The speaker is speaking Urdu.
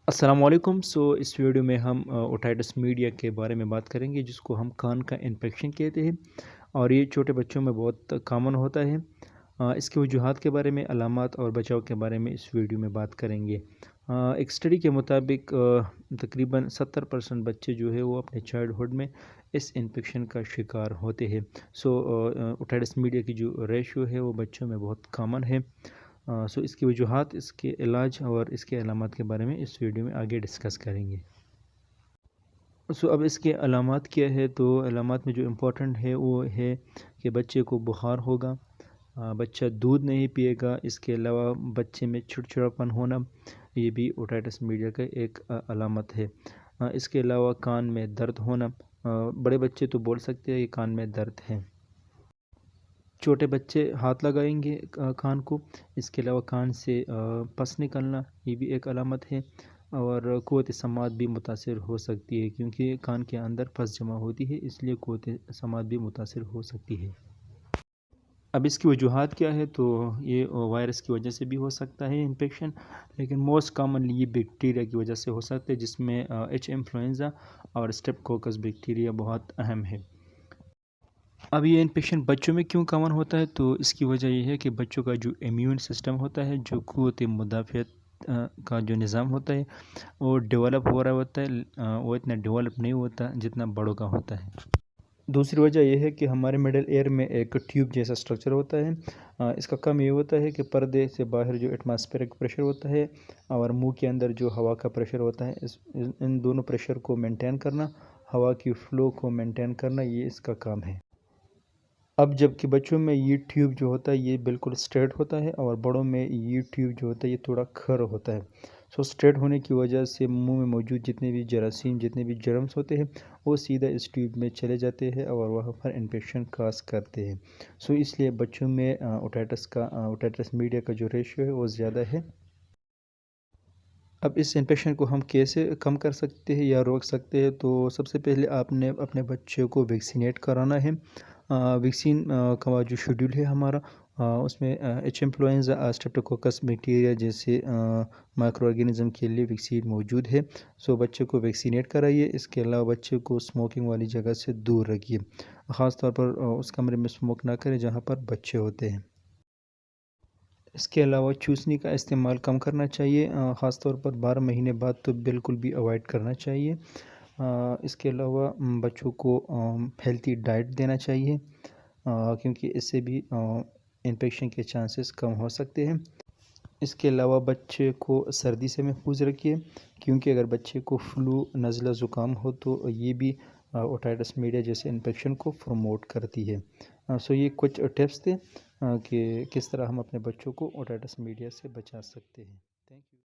السلام علیکم۔ اس ویڈیو میں ہم اوٹائٹس میڈیا کے بارے میں بات کریں گے، جس کو ہم کان کا انفیکشن کہتے ہیں، اور یہ چھوٹے بچوں میں بہت کامن ہوتا ہے۔ اس کے وجوہات کے بارے میں، علامات اور بچاؤ کے بارے میں اس ویڈیو میں بات کریں گے۔ ایک اسٹڈی کے مطابق تقریباً 70% بچے جو ہے وہ اپنے چائلڈ ہوڈ میں اس انفیکشن کا شکار ہوتے ہیں۔ اوٹائٹس میڈیا کی جو ریشیو ہے وہ بچوں میں بہت کامن ہے۔ اس کی وجوہات، اس کے علاج اور اس کے علامات کے بارے میں اس ویڈیو میں آگے ڈسکس کریں گے۔ اب اس کے علامات کیا ہے؟ تو علامات میں جو امپورٹنٹ ہے وہ ہے کہ بچے کو بخار ہوگا، بچہ دودھ نہیں پیے گا، اس کے علاوہ بچے میں چڑچڑاپن ہونا، یہ بھی اوٹائٹس میڈیا کا ایک علامت ہے۔ اس کے علاوہ کان میں درد ہونا، بڑے بچے تو بول سکتے ہیں کہ کان میں درد ہے۔ چھوٹے بچے ہاتھ لگائیں گے کان کو، اس کے علاوہ کان سے پس نکلنا، یہ بھی ایک علامت ہے۔ اور قوت سماعت بھی متاثر ہو سکتی ہے، کیونکہ کان کے اندر پس جمع ہوتی ہے، اس لیے قوت سماعت بھی متاثر ہو سکتی ہے۔ اب اس کی وجوہات کیا ہے؟ تو یہ وائرس کی وجہ سے بھی ہو سکتا ہے انفیکشن، لیکن موسٹ کامنلی یہ بیکٹیریا کی وجہ سے ہو سکتا ہے، جس میں ایچ انفلوئنزا اور اسٹریپٹوکوکس بیکٹیریا بہت اہم ہے۔ اب یہ انفیکشن بچوں میں کیوں کامن ہوتا ہے؟ تو اس کی وجہ یہ ہے کہ بچوں کا جو امیون سسٹم ہوتا ہے، جو قوت مدافعت کا جو نظام ہوتا ہے، وہ ڈیولپ ہو رہا ہوتا ہے، وہ اتنا ڈیولپ نہیں ہوتا جتنا بڑوں کا ہوتا ہے۔ دوسری وجہ یہ ہے کہ ہمارے مڈل ایئر میں ایک ٹیوب جیسا سٹرکچر ہوتا ہے۔ اس کا کام یہ ہوتا ہے کہ پردے سے باہر جو ایٹماسفیرک پریشر ہوتا ہے اور منہ کے اندر جو ہوا کا پریشر ہوتا ہے، ان دونوں پریشر کو مینٹین کرنا، ہوا کی فلو کو مینٹین کرنا، یہ اس کا کام ہے۔ اب جب کہ بچوں میں یہ ٹیوب جو ہوتا ہے یہ بالکل اسٹریٹ ہوتا ہے، اور بڑوں میں یہ ٹیوب جو ہوتا ہے یہ تھوڑا کھر ہوتا ہے۔ اسٹریٹ ہونے کی وجہ سے منہ میں موجود جتنے بھی جراثیم، جتنے بھی جرمز ہوتے ہیں، وہ سیدھا اس ٹیوب میں چلے جاتے ہیں اور وہاں پر انفیکشن کاز کرتے ہیں۔ اس لیے بچوں میں اوٹائٹس میڈیا کا جو ریشیو ہے وہ زیادہ ہے۔ اب اس انفیکشن کو ہم کیسے کم کر سکتے ہیں یا روک سکتے ہیں؟ تو سب سے پہلے آپ نے اپنے بچے کو ویکسینیٹ کرانا ہے۔ ویکسین کا جو شیڈول ہے ہمارا، اس میں ایچ انفلوئنزا، اسٹریپٹوکوکس بیکٹیریا جیسے مائکرو آرگینزم کے لیے ویکسین موجود ہے۔ بچے کو ویکسینیٹ کرائیے۔ اس کے علاوہ بچے کو اسموکنگ والی جگہ سے دور رکھیے، خاص طور پر اس کمرے میں اسموک نہ کریں جہاں پر بچے ہوتے ہیں۔ اس کے علاوہ چوسنی کا استعمال کم کرنا چاہیے، خاص طور پر 12 مہینے بعد تو بالکل بھی اوائڈ کرنا چاہیے۔ اس کے علاوہ بچوں کو ہیلتھی ڈائٹ دینا چاہیے، کیونکہ اس سے بھی انفیکشن کے چانسز کم ہو سکتے ہیں۔ اس کے علاوہ بچے کو سردی سے محفوظ رکھیے، کیونکہ اگر بچے کو فلو، نزلہ، زکام ہو تو یہ بھی اوٹائٹس میڈیا جیسے انفیکشن کو پروموٹ کرتی ہے۔ یہ کچھ ٹپس تھے کہ کس طرح ہم اپنے بچوں کو اوٹائٹس میڈیا سے بچا سکتے ہیں۔ Thank you.